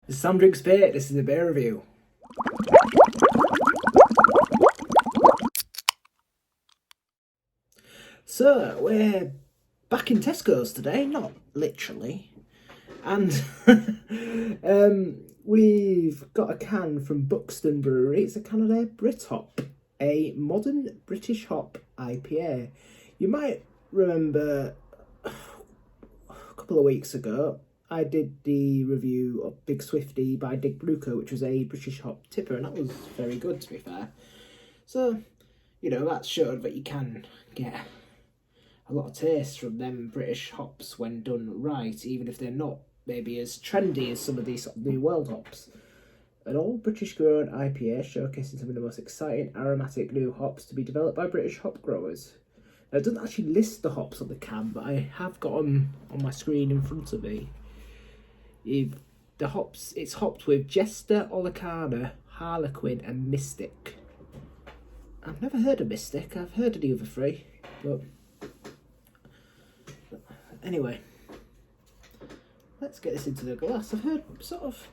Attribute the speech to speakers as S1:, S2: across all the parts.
S1: Sam Drinks Beer, this is a beer review. So, we're back in Tesco's today, not literally. And we've got a can from Buxton Brewery. It's a can of their Brithop, a modern British hop IPA. You might remember a couple of weeks ago, I did the review of Big Swifty by Dig Bruco, which was a British hop tipper, and that was very good, to be fair. So, you know, that showed that you can get a lot of taste from them British hops when done right, even if they're not maybe as trendy as some of these sort of New World hops. An all British grown IPA showcasing some of the most exciting aromatic new hops to be developed by British hop growers. Now, it doesn't actually list the hops on the can, but I have got them on my screen in front of me. The hops, it's hopped with Jester, Olicana, Harlequin and Mystic. I've never heard of Mystic, I've heard of the other three, but anyway, let's get this into the glass. I've heard sort of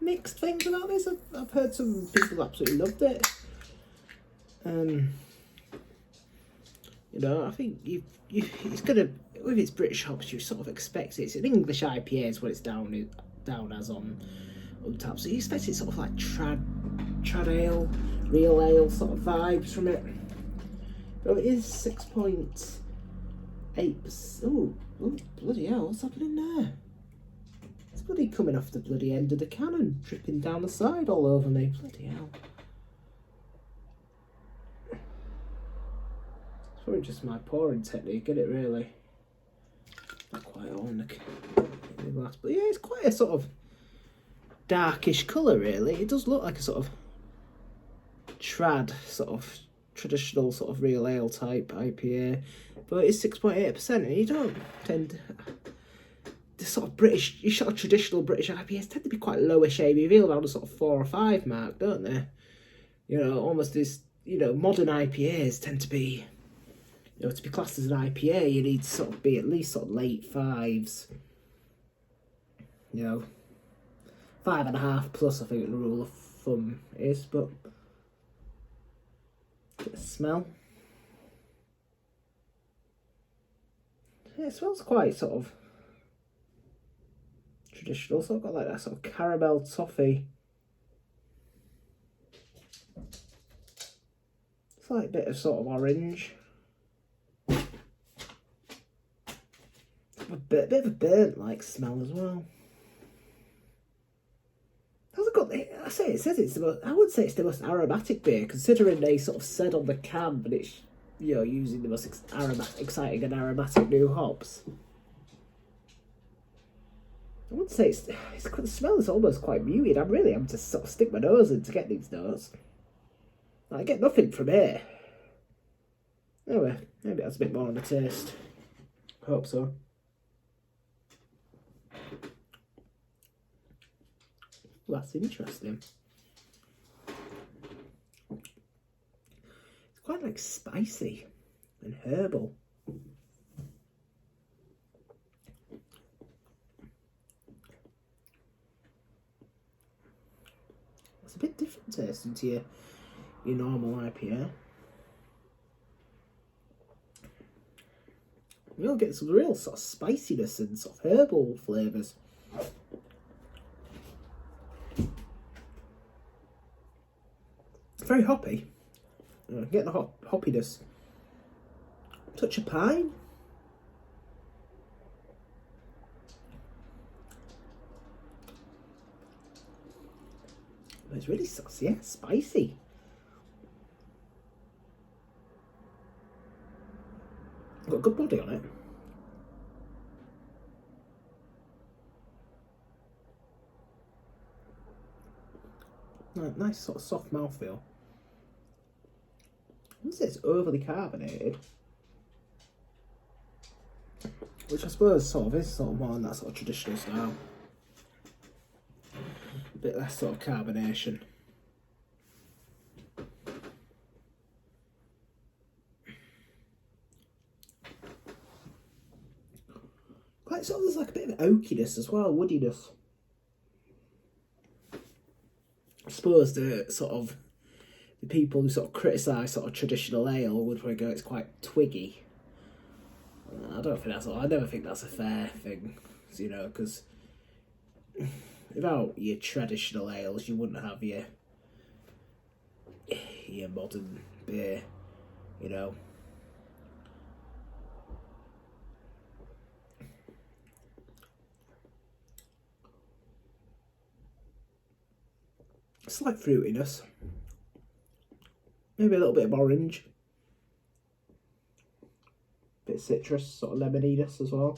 S1: mixed things about this. I've heard some people absolutely loved it. You know, I think it's gonna, with its British hops, you sort of expect it. It's an English IPA is what it's down as on Untappd. So you expect it sort of like trad ale, real ale sort of vibes from it. But it is 6.8%. Oh, bloody hell! What's happening there? It's bloody coming off the bloody end of the can and dripping down the side all over me. Bloody hell! It's probably just my pouring technique, isn't it, really? Not quite all in the glass, but yeah, it's quite a sort of darkish colour, really. It does look like a sort of trad, sort of traditional sort of real ale type IPA, but it's 6.8%, and you don't tend the sort of British, you sort of traditional British IPAs tend to be quite lowish ABV, around a sort of 4 or 5 mark, don't they? You know, almost this, you know, modern IPAs tend to be, you know, to be classed as an IPA, you need to sort of be at least sort of late 5s. You know, 5.5 plus, I think the rule of thumb is, but get the smell. Yeah, it smells quite sort of traditional, so I've got like that sort of caramel toffee. It's like a bit of sort of orange. A bit of a burnt like smell as well. It says it's the most, I would say it's the most aromatic beer, considering they sort of said on the can that it's, you know, using the most exciting and aromatic new hops. I would say the smell is almost quite muted. I'm really having to sort of stick my nose in to get these notes. I get nothing from here. Anyway, maybe that's a bit more on the taste. Hope so. Well, that's interesting. It's quite like spicy and herbal. It's a bit different tasting to your normal IPA. You'll get some real sort of spiciness and sort of herbal flavours. Very hoppy. Get the hoppiness. Touch of pine. It's really saucy, yeah, spicy. Got a good body on it. Nice sort of soft mouthfeel. I wouldn't say it's overly carbonated, which I suppose sort of is sort of more on that sort of traditional style. A bit less sort of carbonation. Quite sort of, there's like a bit of oakiness as well, woodiness. suppose the sort of the people who sort of criticise sort of traditional ale would probably go it's quite twiggy. I don't think that's. I never think that's a fair thing, because without your traditional ales, you wouldn't have your modern beer, Slight fruitiness, maybe a little bit of orange, bit of citrus, sort of lemoniness as well.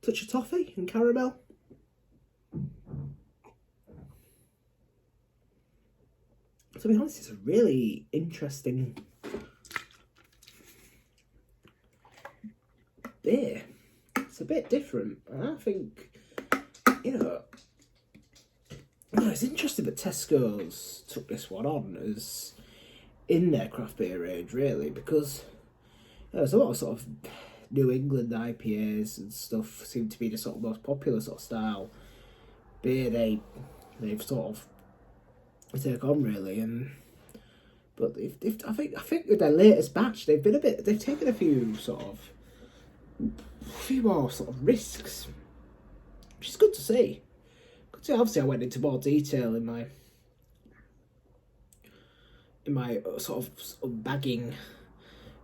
S1: Touch of toffee and caramel. To be honest, it's a really interesting beer. It's a bit different. And I think, it's interesting that Tesco's took this one on as in their craft beer range, really, because there's a lot of sort of New England IPAs and stuff seem to be the sort of most popular sort of style beer they've sort of take on, really. But I think with their latest batch they've taken a few more sort of risks, which is good to see. Obviously I went into more detail in my sort of bagging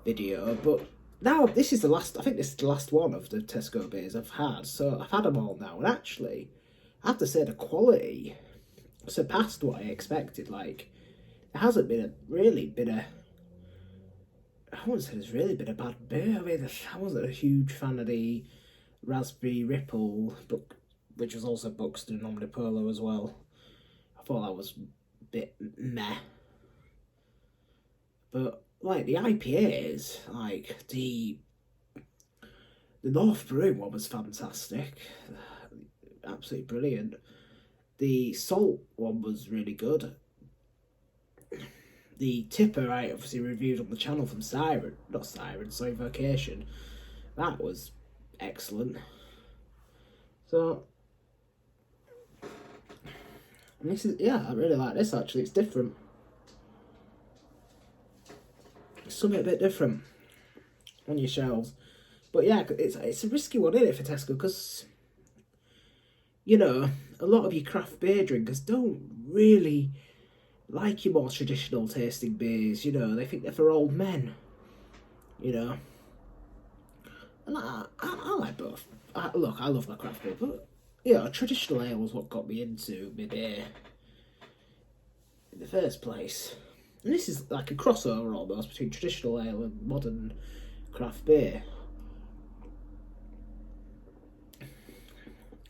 S1: video, but now this is the last. I think this is the last one of the Tesco beers I've had. So I've had them all now, and actually, I have to say the quality surpassed what I expected. Like, it hasn't really been a. I wouldn't say there's really been a bad beer. I mean, I wasn't a huge fan of the Raspberry Ripple, which was also Buxton and Omnipolo as well. I thought that was a bit meh. But like the IPAs, like the North Brewing one was fantastic, absolutely brilliant. The Salt one was really good. The Tipper I obviously reviewed on the channel from Vocation. That was excellent. So and this is I really like this actually. It's different. Something a bit different on your shelves, but yeah, it's a risky one, isn't it, for Tesco? Because a lot of your craft beer drinkers don't really like your more traditional tasting beers. They think they're for old men. And I like both. I love my craft beer, but traditional ale was what got me into my beer in the first place. And this is like a crossover almost between traditional ale and modern craft beer.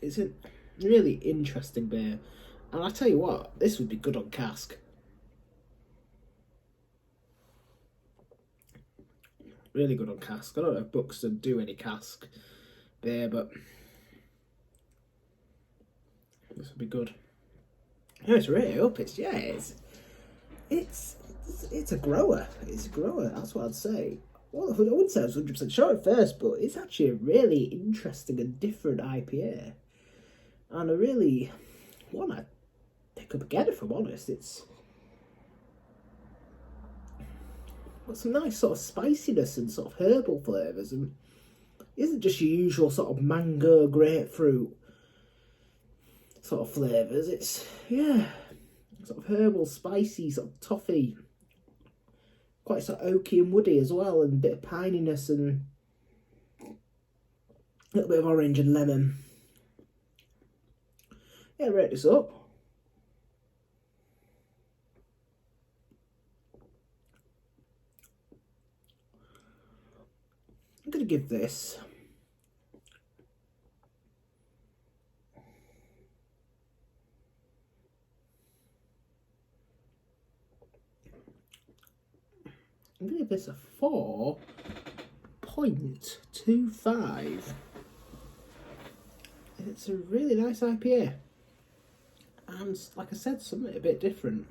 S1: It's a really interesting beer. And I tell you what, this would be good on cask. Really good on cask. I don't know if Buxton do any cask beer, but this would be good. Yeah, it's really up. It's a grower. It's a grower. That's what I'd say. Well, I wouldn't say I was 100% sure at first, but it's actually a really interesting and different IPA, and a really one I'd pick up again if I'm honest. It's got some nice sort of spiciness and sort of herbal flavours, and isn't just your usual sort of mango, grapefruit sort of flavours. It's sort of herbal, spicy, sort of toffee. Quite sort of oaky and woody as well, and a bit of pininess and a little bit of orange and lemon. Yeah, rate this up. I'm going to give this a 4.25. It's a really nice IPA. And like I said, something a bit different.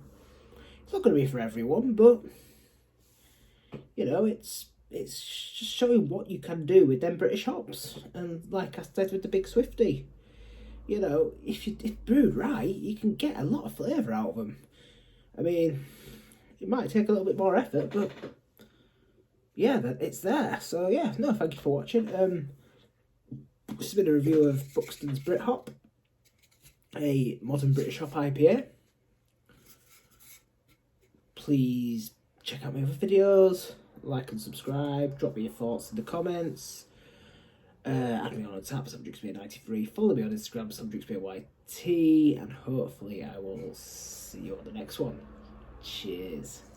S1: It's not going to be for everyone, but it's it's just showing what you can do with them British hops. And like I said with the Big Swifty, you know, if brewed right, you can get a lot of flavour out of them. I mean, it might take a little bit more effort, but yeah, it's there. So yeah, no, thank you for watching. This has been a review of Buxton's Brithop, a modern British hop IPA. Please check out my other videos, like and subscribe, drop me your thoughts in the comments. Add me on Untappd, SomDrinksBeer93. Follow me on Instagram, SomDrinksBeerYT, and hopefully I will see you on the next one. Cheers.